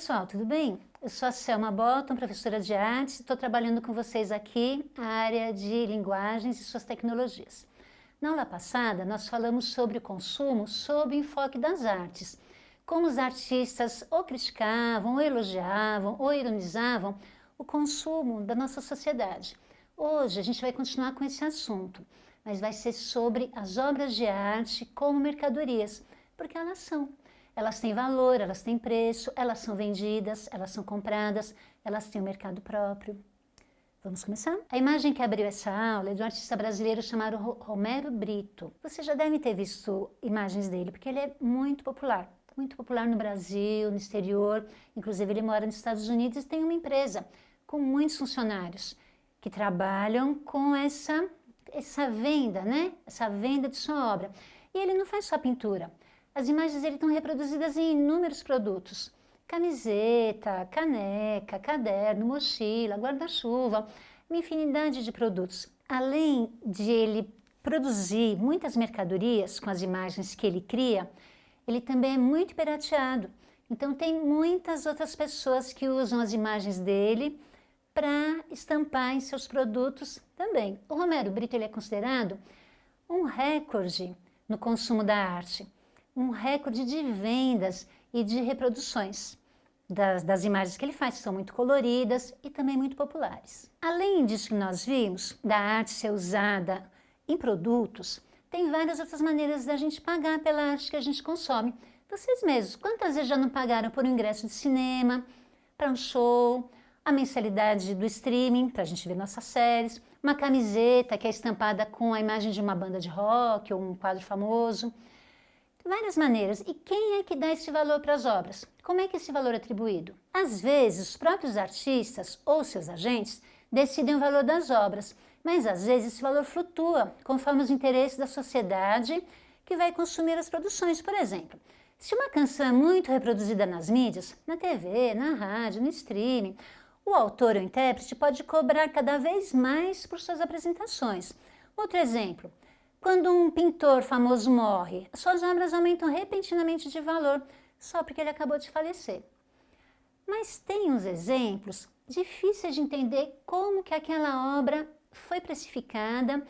pessoal, tudo bem? Eu sou a Selma Botton, professora de artes, e estou trabalhando com vocês aqui na área de linguagens e suas tecnologias. Na aula passada, nós falamos sobre o consumo sob o enfoque das artes, como os artistas ou criticavam, ou elogiavam, ou ironizavam o consumo da nossa sociedade. Hoje a gente vai continuar com esse assunto, mas vai ser sobre as obras de arte como mercadorias, porque elas são. Elas têm valor, elas têm preço, elas são vendidas, elas são compradas, elas têm um mercado próprio. Vamos começar? A imagem que abriu essa aula é de um artista brasileiro chamado Romero Brito. Você já deve ter visto imagens dele, porque ele é muito popular no Brasil, no exterior. Inclusive ele mora nos Estados Unidos e tem uma empresa com muitos funcionários que trabalham com essa venda, né? Essa venda de sua obra. E ele não faz só pintura. As imagens dele estão reproduzidas em inúmeros produtos. Camiseta, caneca, caderno, mochila, guarda-chuva, uma infinidade de produtos. Além de ele produzir muitas mercadorias com as imagens que ele cria, ele também é muito pirateado. Então tem muitas outras pessoas que usam as imagens dele para estampar em seus produtos também. O Romero Brito ele é considerado um recorde no consumo da arte. Um recorde de vendas e de reproduções das imagens que ele faz, que são muito coloridas e também muito populares. Além disso que nós vimos, da arte ser usada em produtos, tem várias outras maneiras da gente pagar pela arte que a gente consome. Vocês mesmos, quantas vezes já não pagaram por um ingresso de cinema, para um show, a mensalidade do streaming, para a gente ver nossas séries, uma camiseta que é estampada com a imagem de uma banda de rock ou um quadro famoso. Várias maneiras. E quem é que dá esse valor para as obras? Como é que esse valor é atribuído? Às vezes, os próprios artistas ou seus agentes decidem o valor das obras, mas às vezes esse valor flutua conforme os interesses da sociedade que vai consumir as produções. Por exemplo, se uma canção é muito reproduzida nas mídias, na TV, na rádio, no streaming, o autor ou intérprete pode cobrar cada vez mais por suas apresentações. Outro exemplo. Quando um pintor famoso morre, suas obras aumentam repentinamente de valor só porque ele acabou de falecer. Mas tem uns exemplos difíceis de entender como que aquela obra foi precificada,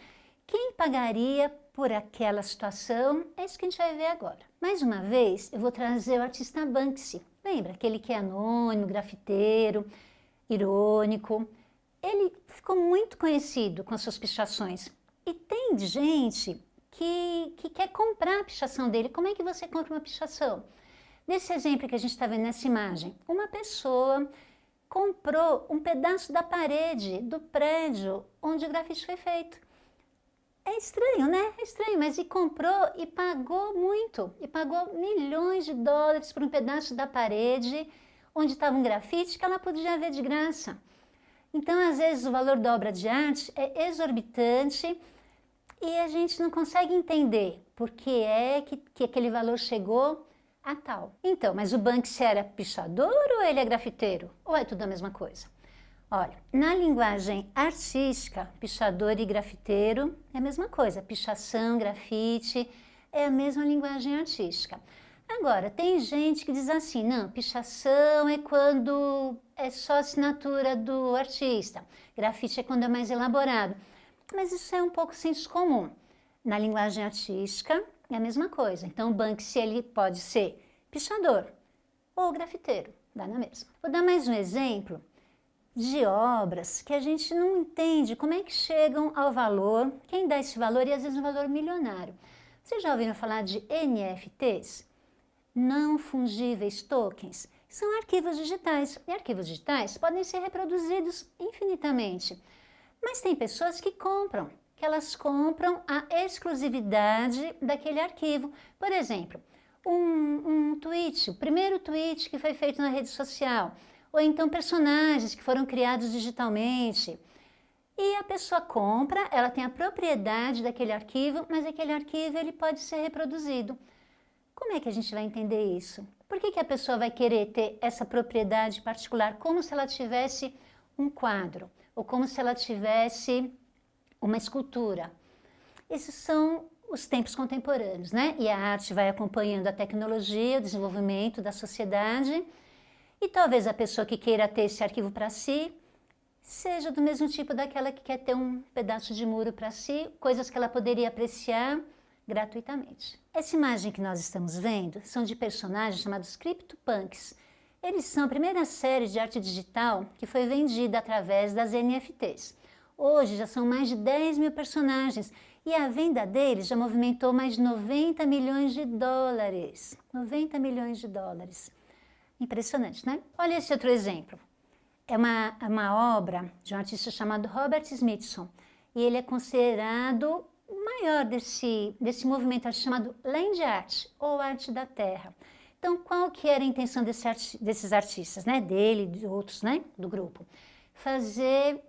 quem pagaria por aquela situação, é isso que a gente vai ver agora. Mais uma vez, eu vou trazer o artista Banksy. Lembra? Aquele que é anônimo, grafiteiro, irônico. Ele ficou muito conhecido com as suas pichações. E tem gente que quer comprar a pichação dele. Como é que você compra uma pichação? Nesse exemplo que a gente está vendo nessa imagem, uma pessoa comprou um pedaço da parede do prédio onde o grafite foi feito. É estranho, né? É estranho, mas ele comprou e pagou muito. E pagou milhões de dólares por um pedaço da parede onde estava um grafite que ela podia ver de graça. Então, às vezes, o valor da obra de arte é exorbitante e a gente não consegue entender por que é que aquele valor chegou a tal. Então, mas o Banksy era pichador ou ele é grafiteiro? Ou é tudo a mesma coisa? Olha, na linguagem artística, pichador e grafiteiro é a mesma coisa. Pichação, grafite, é a mesma linguagem artística. Agora, tem gente que diz assim, não, pichação é quando é só assinatura do artista, grafite é quando é mais elaborado. Mas isso é um pouco senso comum. Na linguagem artística é a mesma coisa. Então, o Banksy ele pode ser pichador ou grafiteiro, dá na mesma. Vou dar mais um exemplo de obras que a gente não entende como é que chegam ao valor, quem dá esse valor e às vezes um valor milionário. Vocês já ouviram falar de NFTs? Não fungíveis tokens? São arquivos digitais, e arquivos digitais podem ser reproduzidos infinitamente. Mas tem pessoas que compram, que elas compram a exclusividade daquele arquivo. Por exemplo, um tweet, o primeiro tweet que foi feito na rede social, ou então personagens que foram criados digitalmente. E a pessoa compra, ela tem a propriedade daquele arquivo, mas aquele arquivo ele pode ser reproduzido. Como é que a gente vai entender isso? Por que a pessoa vai querer ter essa propriedade particular, como se ela tivesse um quadro, ou como se ela tivesse uma escultura? Esses são os tempos contemporâneos, né? E a arte vai acompanhando a tecnologia, o desenvolvimento da sociedade, E talvez a pessoa que queira ter esse arquivo para si seja do mesmo tipo daquela que quer ter um pedaço de muro para si, coisas que ela poderia apreciar gratuitamente. Essa imagem que nós estamos vendo são de personagens chamados CryptoPunks. Eles são a primeira série de arte digital que foi vendida através das NFTs. Hoje já são mais de 10 mil personagens e a venda deles já movimentou mais de 90 milhões de dólares. 90 milhões de dólares. Impressionante, né? Olha esse outro exemplo. É uma obra de um artista chamado Robert Smithson e ele é considerado o maior desse movimento chamado Land Art, ou arte da terra. Então, qual que era a intenção desses artistas, né? Dele e de outros, né? Do grupo? Fazer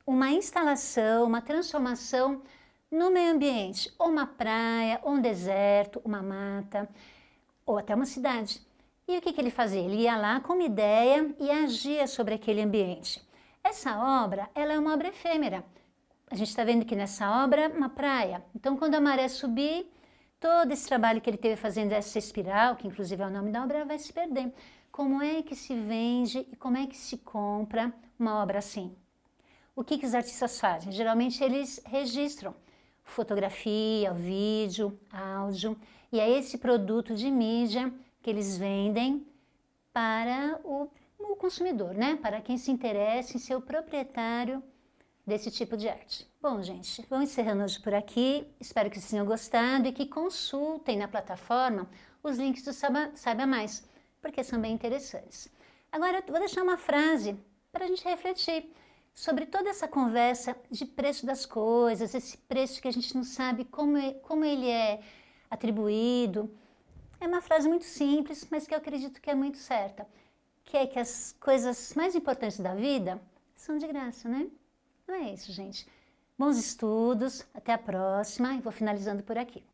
uma instalação, uma transformação no meio ambiente, ou uma praia, ou um deserto, uma mata, ou até uma cidade. E o que ele fazia? Ele ia lá com uma ideia e agia sobre aquele ambiente. Essa obra, ela é uma obra efêmera. A gente está vendo que nessa obra, uma praia. Então, quando a maré subir, todo esse trabalho que ele teve fazendo essa espiral, que inclusive é o nome da obra, vai se perder. Como é que se vende e como é que se compra uma obra assim? O que os artistas fazem? Geralmente eles registram fotografia, vídeo, áudio, e é esse produto de mídia que eles vendem para o consumidor, né? Para quem se interessa em ser o proprietário desse tipo de arte. Bom, gente, vamos encerrando hoje por aqui. Espero que vocês tenham gostado e que consultem na plataforma os links do Saiba Mais, porque são bem interessantes. Agora, eu vou deixar uma frase para a gente refletir sobre toda essa conversa de preço das coisas, esse preço que a gente não sabe como ele é atribuído. É uma frase muito simples, mas que eu acredito que é muito certa, que é que as coisas mais importantes da vida são de graça, né? Não é isso, gente. Bons estudos, até a próxima e vou finalizando por aqui.